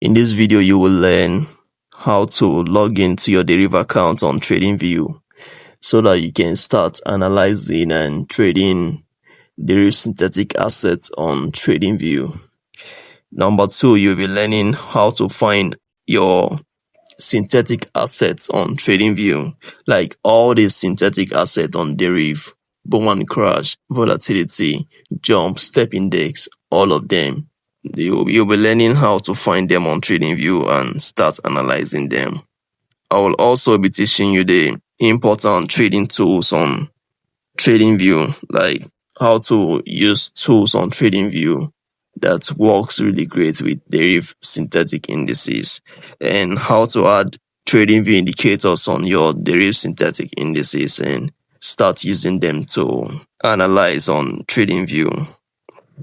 In this video, you will learn how to log into your Deriv account on TradingView so that you can start analyzing and trading Deriv synthetic assets on TradingView. Number 2, you'll be learning how to find your synthetic assets on TradingView, like all these synthetic assets on Deriv, boom and crash, volatility, jump, step index, all of them. You'll be learning how to find them on TradingView and start analyzing them. I will also be teaching you the important trading tools on TradingView, like how to use tools on TradingView that works really great with Deriv synthetic indices, and how to add TradingView indicators on your Deriv synthetic indices and start using them to analyze on TradingView.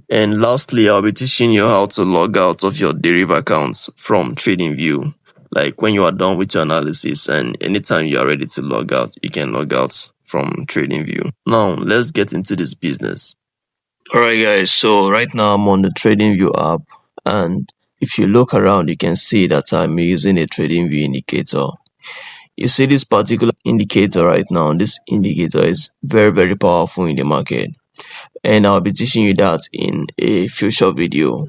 And lastly, I'll be teaching you how to log out of your Deriv accounts from TradingView. Like when you are done with your analysis and anytime you are ready to log out, you can log out from TradingView. Now, let's get into this business. Alright guys, so right now I'm on the TradingView app, and if you look around, you can see that I'm using a TradingView indicator. You see this particular indicator right now. This indicator is very powerful in the market, and I'll be teaching you that in a future video.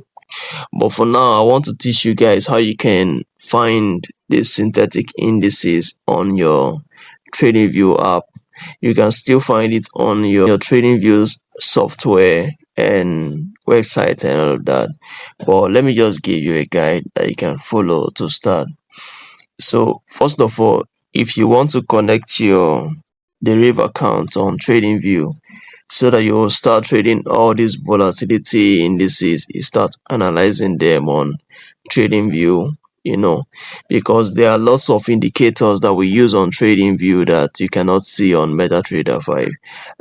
But for now, I want to teach you guys how you can find the synthetic indices on your TradingView app. You can still find it on your TradingView's software and website and all of that. But let me just give you a guide that you can follow to start. So first of all, if you want to connect your Deriv account on TradingView so that you will start trading all these volatility indices, you start analyzing them on TradingView, because there are lots of indicators that we use on TradingView that you cannot see on MetaTrader 5,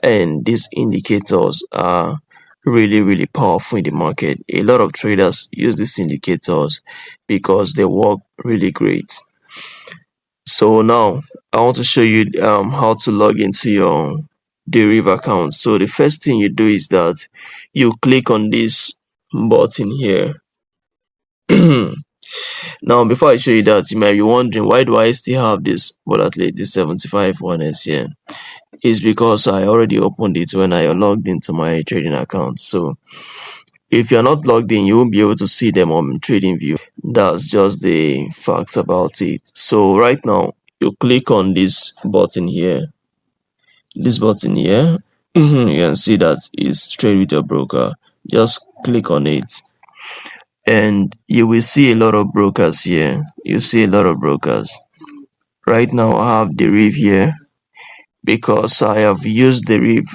and these indicators are really powerful in the market. A lot of traders use these indicators because they work really great. So now I want to show you how to log into your Deriv account. So the first thing you do is that you click on this button here. Now, before I show you that, you might be wondering, why do I still have this volatility 75 1s here? It's because I already opened it when I logged into my trading account. So if you're not logged in, you won't be able to see them on TradingView. That's just the fact about it. So right now, you click on this button here. This button here, you can see that it's trade with your broker. Just click on it, and you will see a lot of brokers here. You see a lot of brokers. Right now I have Deriv here because I have used Deriv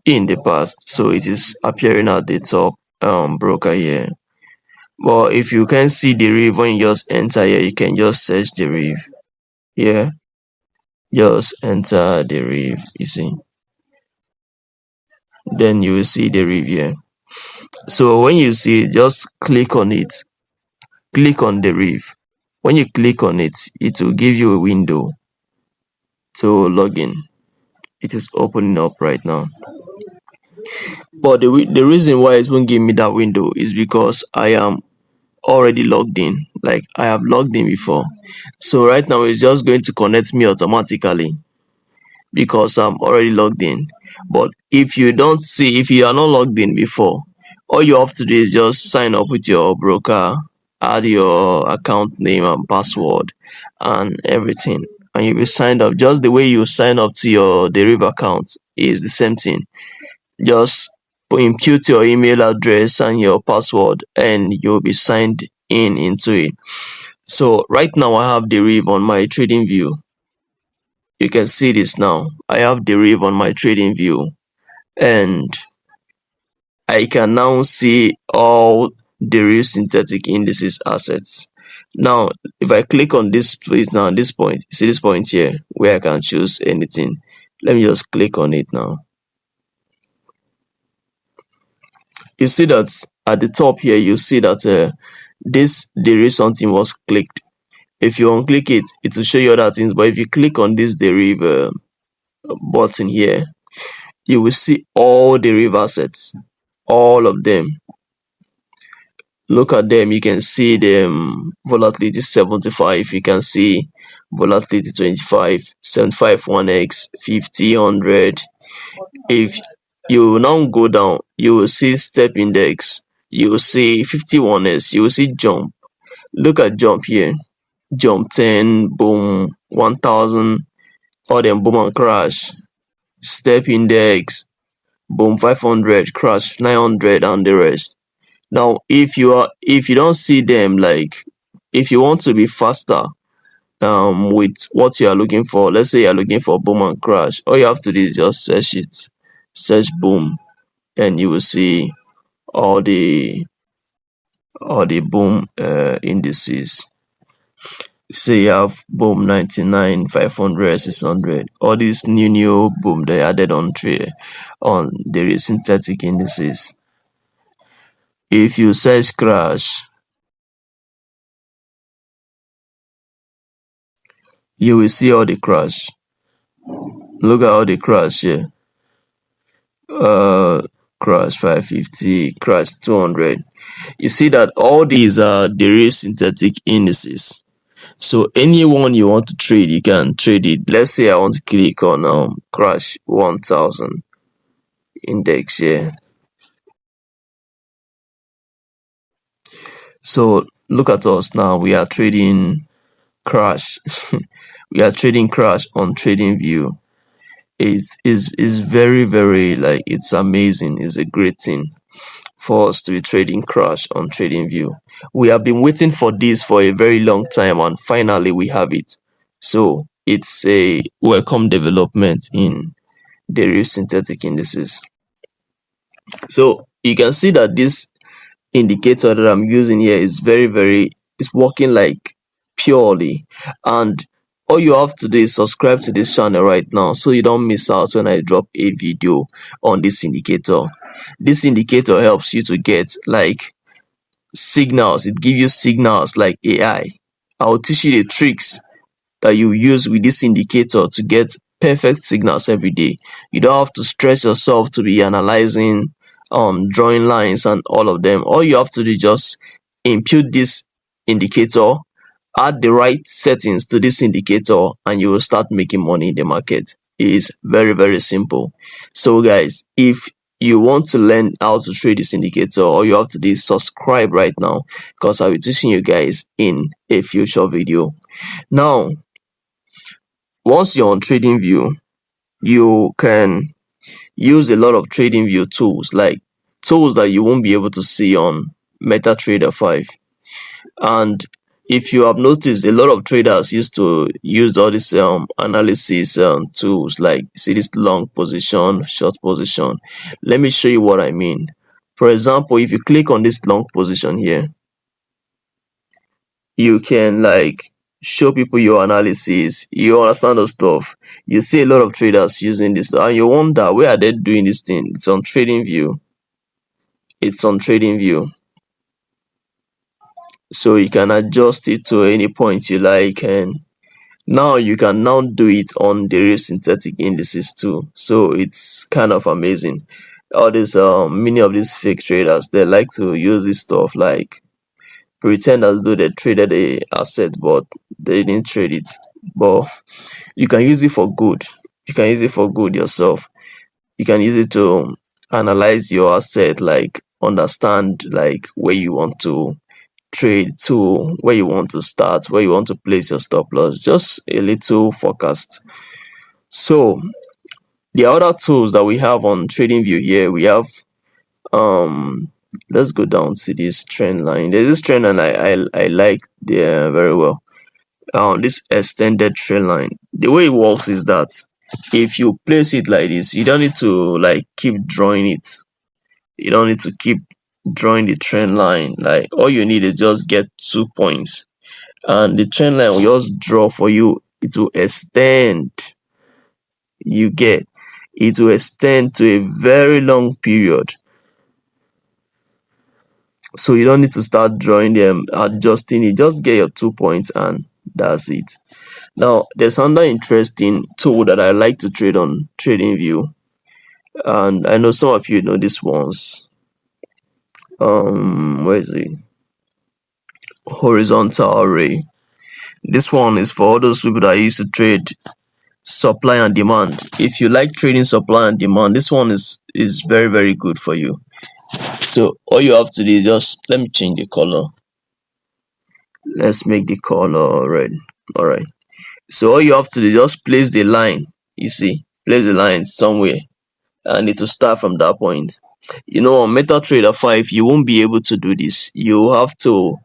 in the past, so it is appearing at the top broker here. But if you can see Deriv, when you just enter here, you can just search Deriv here. Just enter Deriv, you see, then you will see Deriv here. So when you see it, just click on it. Click on Deriv. When you click on it, it will give you a window to log in. It is opening up right now. But the reason why it won't give me that window is because I am already logged in. Like I have logged in before. So right now it's just going to connect me automatically because I'm already logged in. But if you are not logged in before, all you have to do is just sign up with your broker, add your account name and password and everything, and you'll be signed up. Just the way you sign up to your Deriv account is the same thing. Just impute your email address and your password and you'll be signed into it. So right now I have Deriv on my TradingView. You can see this now. I have Deriv on my TradingView, and I can now see all Deriv synthetic indices assets. Now, if I click on this place now, this point, see this point here where I can choose anything. Let me just click on it now. You see that at the top here, you see that this Deriv something was clicked. If you unclick it, it will show you other things. But if you click on this Deriv button here, you will see all Deriv assets, all of them. look at them. You can see them volatility 75. You can see volatility 25, 75 1x, 50, 100. If you now go down, you will see step index, you will see 51s, you will see jump. Look at jump here. Jump 10, boom, 1000, all them boom and crash. Step index, boom, 500, crash 900, and the rest. Now if you don't see them, like if you want to be faster with what you are looking for, let's say you are looking for boom and crash, all you have to do is just search it. Search boom, and you will see all the boom indices. Say you have boom 99, 500, 600. All these new boom they added on trade on the synthetic indices. If you search crash, you will see all the crash. Look at all the crash here. Crash 550, crash 200. You see that all these are Deriv synthetic indices. So anyone you want to trade, you can trade it. Let's say I want to click on crash 1000 index here. So look at us now. We are trading crash. We are trading crash on TradingView. It is very, like, it's amazing. It's a great thing for us to be trading crash on TradingView. We have been waiting for this for a very long time, and finally we have it. So it's a welcome development in Deriv synthetic indices. So you can see that this indicator that I'm using here is very, it's working like purely. And all you have to do is subscribe to this channel right now so you don't miss out when I drop a video on this indicator. This indicator helps you to get like signals. It gives you signals like AI. I'll teach you the tricks that you use with this indicator to get perfect signals every day. You don't have to stress yourself to be analyzing, drawing lines and all of them. All you have to do is just impute this indicator, add the right settings to this indicator, and you will start making money in the market. It is very simple. So guys, if you want to learn how to trade this indicator, all you have to do is subscribe right now, because I'll be teaching you guys in a future video. Now, once you're on TradingView, you can use a lot of TradingView tools, like tools that you won't be able to see on MetaTrader 5. And if you have noticed, a lot of traders used to use all these analysis tools, like see this long position, short position. Let me show you what I mean. For example, if you click on this long position here, you can like show people your analysis. You understand the stuff. You see a lot of traders using this, and you wonder, where are they doing this thing? It's on TradingView. It's on TradingView. So you can adjust it to any point you like, and now you can now do it on the synthetic indices too. So it's kind of amazing. All these many of these fake traders, they like to use this stuff, like pretend as though they traded a asset, but they didn't trade it. But you can use it for good. You can use it for good yourself. You can use it to analyze your asset, like understand like where you want to trade to, where you want to start, where you want to place your stop loss, just a little forecast. So the other tools that we have on TradingView here, we have let's go down to this trend line. There's this trend line I like there very well. This extended trend line, the way it works is that if you place it like this, you don't need to like keep drawing it. You don't need to keep drawing the trend line. Like, all you need is just get 2 points, and the trend line will just draw for you. It will extend. You get, it will extend to a very long period. So you don't need to start drawing them, adjusting it. Just get your 2 points and that's it. Now, there's another interesting tool that I like to trade on TradingView, and I know some of you know this ones. Where is it? horizontal array. This one is for all those people that used to trade supply and demand. If you like trading supply and demand, this one is very good for you. So all you have to do is just, let me change the color. Let's make the color red. All right. So all you have to do is just place the line. You see, place the line somewhere, and it will start from that point. On MetaTrader 5, you won't be able to do this. You have to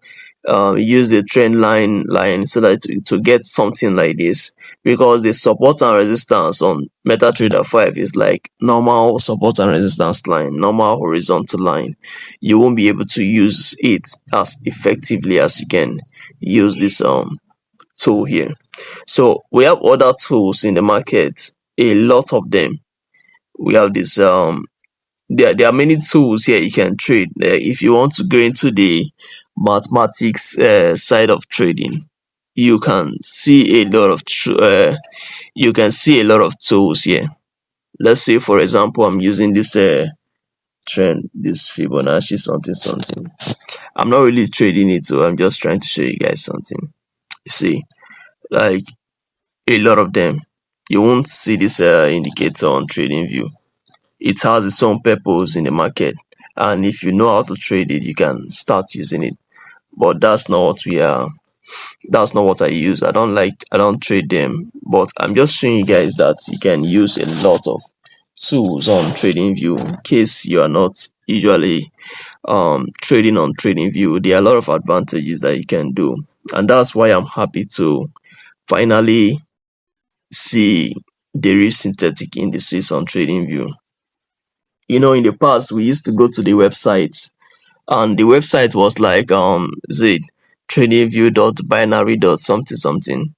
use the trend line so that to get something like this, because the support and resistance on MetaTrader 5 is like normal support and resistance line, normal horizontal line. You won't be able to use it as effectively as you can use this tool here. So we have other tools in the market, a lot of them. We have this there are many tools here you can trade. If you want to go into the mathematics side of trading, you can see a lot of tools here. Let's say, for example, I'm using this trend, this Fibonacci something. I'm not really trading it, so I'm just trying to show you guys something. You see, like a lot of them. You won't see this indicator on TradingView. It has its own purpose in the market, and if you know how to trade it, you can start using it. But that's not what I use. I don't trade them, but I'm just showing you guys that you can use a lot of tools on TradingView. In case you are not usually trading on TradingView, there are a lot of advantages that you can do, and that's why I'm happy to finally see Deriv synthetic indices on TradingView. In the past, we used to go to the website, and the website was like is it tradingview.binary something.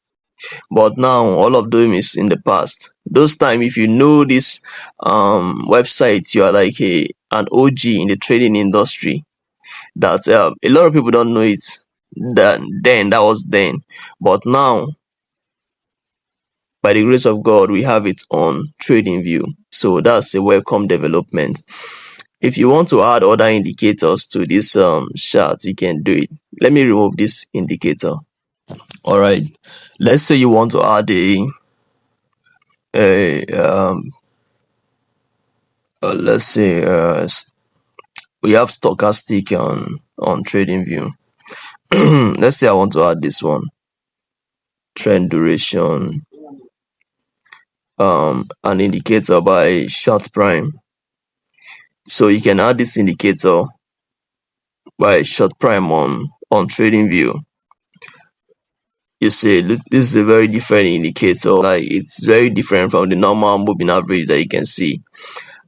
But now all of them is in the past. Those time, if you know this website, you are like an OG in the trading industry. That a lot of people don't know it. That was then, but now, by the grace of God, we have it on TradingView. So that's a welcome development. If you want to add other indicators to this chart, you can do it. Let me remove this indicator. All right. Let's say you want to add let's say we have stochastic on TradingView. Let's say I want to add this one, trend duration, an indicator by short prime. So you can add this indicator by short prime on TradingView. You see, this is a very different indicator. Like, it's very different from the normal moving average that you can see,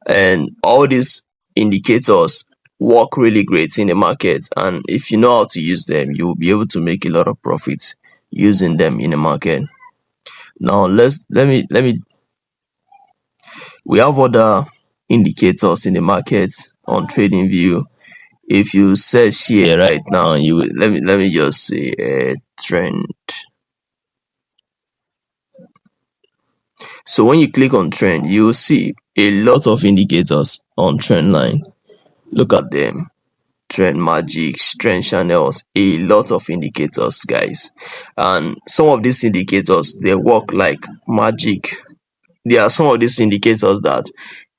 and all these indicators work really great in the market, and if you know how to use them, you will be able to make a lot of profits using them in the market. Now let me we have other indicators in the market on TradingView. If you search here right now, you let me just say trend. So when you click on trend, you will see a lot of indicators on trend line. Look at them. Trend magics, trend channels, a lot of indicators, guys. And some of these indicators, they work like magic. There are some of these indicators that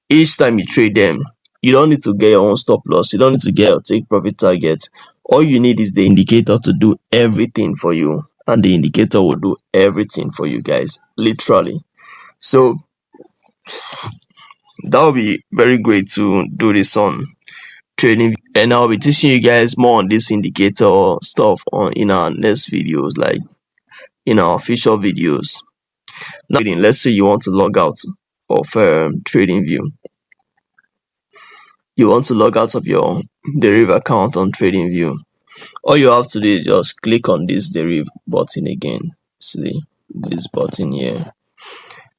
each time you trade them, you don't need to get your own stop loss, you don't need to get your take profit target. All you need is the indicator to do everything for you, and the indicator will do everything for you, guys, literally. So that would be very great to do this on trading, and I'll be teaching you guys more on this indicator stuff in our next videos, like in our future videos. Now, let's say you want to log out of TradingView. You want to log out of your Deriv account on TradingView. All you have to do is just click on this Deriv button again. See this button here.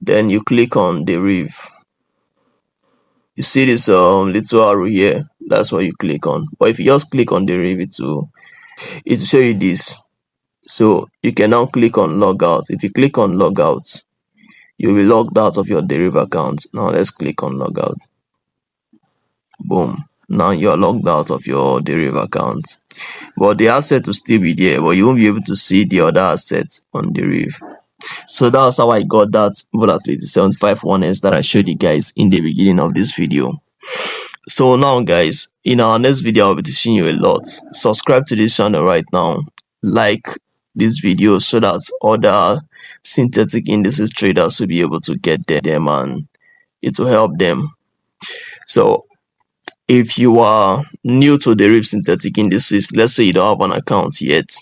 Then you click on Deriv. You see this little arrow here. That's what you click on. But if you just click on Deriv, it will show you this. So you can now click on logout. If you click on logout, you'll be logged out of your Deriv account. Now let's click on logout. Boom. Now you're logged out of your Deriv account, but the asset will still be there, but you won't be able to see the other assets on Deriv. So that's how I got that volatility 751s that I showed you guys in the beginning of this video. So now guys, in our next video I'll be teaching you a lot. Subscribe to this channel right now, like this video so that other synthetic indices traders will be able to get them and it will help them. So if you are new to Deriv synthetic indices, let's say you don't have an account yet,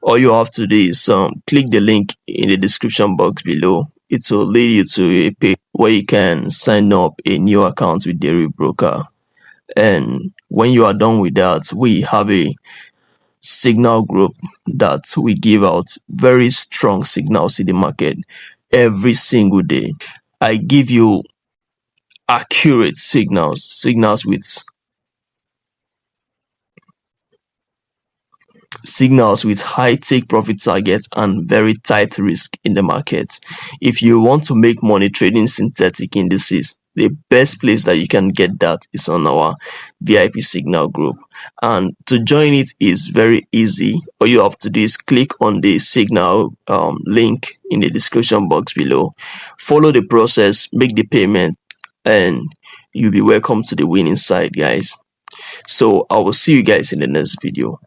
all you have to do is click the link in the description box below. It will lead you to a page where you can sign up a new account with Deriv broker. And when you are done with that, we have a signal group that we give out very strong signals in the market every single day. I give you accurate signals with high take profit target and very tight risk in the market. If you want to make money trading synthetic indices, the best place that you can get that is on our VIP signal group. And to join it is very easy. All you have to do is click on the signal link in the description box below, follow the process, make the payment, and you'll be welcome to the winning side, guys. So I will see you guys in the next video.